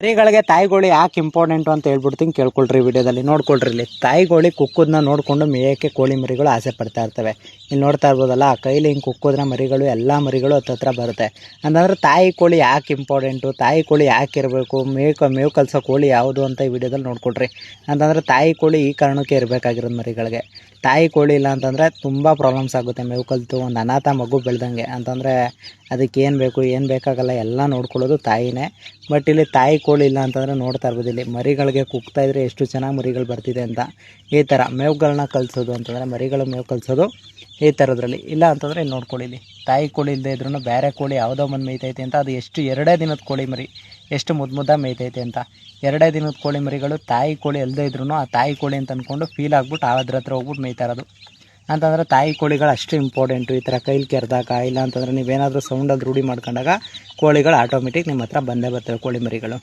ಮರಿಗಳಿಗೆ ತಾಯಿ ಕೋಳಿ ಯಾಕೆ ಇಂಪಾರ್ಟೆಂಟು ಅಂತ ಹೇಳ್ಬಿಡ್ತೀನಿ, ಕೇಳ್ಕೊಳ್ರಿ ವಿಡಿಯೋದಲ್ಲಿ. ನೋಡ್ಕೊಳ್ರಿ, ಇಲ್ಲಿ ತಾಯಿ ಕೋಳಿ ಕುಕ್ಕುದನ್ನ ನೋಡಿಕೊಂಡು ಮೇಯಕ್ಕೆ ಕೋಳಿ ಮರಿಗಳು ಆಸೆ ಪಡ್ತಾ ಇರ್ತವೆ. ಇಲ್ಲಿ ನೋಡ್ತಾ ಇರ್ಬೋದಲ್ಲ, ಆ ಕೈಲಿ ಹಿಂಗೆ ಕುಕ್ಕೋದ್ರೆ ಮರಿಗಳು ಎಲ್ಲ ಮರಿಗಳು ಹತ್ರ ಬರುತ್ತೆ. ಅಂತಂದರೆ ತಾಯಿ ಕೋಳಿ ಯಾಕೆ ಇಂಪಾರ್ಟೆಂಟು, ತಾಯಿ ಕೋಳಿ ಯಾಕೆ ಇರಬೇಕು, ಮೇವು ಕಲಿಸೋ ಕೋಳಿ ಯಾವುದು ಅಂತ ಈ ವಿಡಿಯೋದಲ್ಲಿ ನೋಡ್ಕೊಳ್ರಿ. ಅಂತಂದರೆ ತಾಯಿ ಕೋಳಿ ಈ ಕಾರಣಕ್ಕೆ ಇರಬೇಕಾಗಿರೋದು ಮರಿಗಳಿಗೆ. ತಾಯಿ ಕೋಳಿ ಇಲ್ಲ ಅಂತಂದರೆ ತುಂಬ ಪ್ರಾಬ್ಲಮ್ಸ್ ಆಗುತ್ತೆ. ಮೇವು ಕಲಿತು ಒಂದು ಅನಾಥ ಮಗು ಬೆಳೆದಂಗೆ. ಅಂತಂದರೆ ಅದಕ್ಕೆ ಏನು ಬೇಕು ಏನು ಬೇಕಾಗಲ್ಲ ಎಲ್ಲ ನೋಡ್ಕೊಳ್ಳೋದು ತಾಯಿನೇ. ಬಟ್ ಇಲ್ಲಿ ತಾಯಿ ಕೋಳಿ ಇಲ್ಲ ಅಂತಂದರೆ ನೋಡ್ತಾ ಇರ್ಬೋದು, ಇಲ್ಲಿ ಮರಿಗಳಿಗೆ ಕುಗ್ತಾ ಇದ್ರೆ ಎಷ್ಟು ಚೆನ್ನಾಗಿ ಮರಿಗಳು ಬರ್ತಿದೆ ಅಂತ. ಈ ಥರ ಮೇವುಗಳನ್ನ ಕಲಿಸೋದು ಅಂತಂದರೆ ಮರಿಗಳು ಮೇವು ಕಲಿಸೋದು ಈ ಥರದ್ರಲ್ಲಿ. ಇಲ್ಲ ಅಂತಂದರೆ ಇಲ್ಲಿ ನೋಡ್ಕೊಳ್ಳಿ, ಇಲ್ಲಿ ತಾಯಿ ಕೋಳಿ ಇಲ್ಲದೆ ಇದ್ರೂ ಬೇರೆ ಕೋಳಿ ಯಾವುದೋ ಒಂದು ಮೇಯ್ತೈತೆ ಅಂತ. ಅದು ಎಷ್ಟು 2 ದಿನದ ಕೋಳಿ ಮರಿ ಎಷ್ಟು ಮುದ್ದ ಮೇಯ್ತೈತೆ ಅಂತ. 2 ದಿನದ ಕೋಳಿ ಮರಿಗಳು ತಾಯಿ ಕೋಳಿ ಇಲ್ಲದೆ ಇದ್ರೂ ಆ ತಾಯಿ ಕೋಳಿ ಅಂತ ಅಂದ್ಕೊಂಡು ಫೀಲ್ ಆಗ್ಬಿಟ್ಟು ಅದ್ರ ಹತ್ರ ಹೋಗ್ಬಿಟ್ಟು ಮೇಯ್ತಾ ಇರೋದು. ಅಂತಂದರೆ ತಾಯಿ ಕೋಳಿಗಳು ಅಷ್ಟು ಇಂಪಾರ್ಟೆಂಟು. ಈ ಥರ ಕೈಲಿ ಕೆರೆದಾಗ ಇಲ್ಲ ಅಂತಂದರೆ ನೀವೇನಾದರೂ ಸೌಂಡಲ್ಲಿ ರೂಢಿ ಮಾಡ್ಕೊಂಡಾಗ ಕೋಳಿಗಳು ಆಟೋಮೆಟಿಕ್ ನಿಮ್ಮ ಹತ್ರ ಬಂದೇ ಬರ್ತವೆ ಕೋಳಿ ಮರಿಗಳು.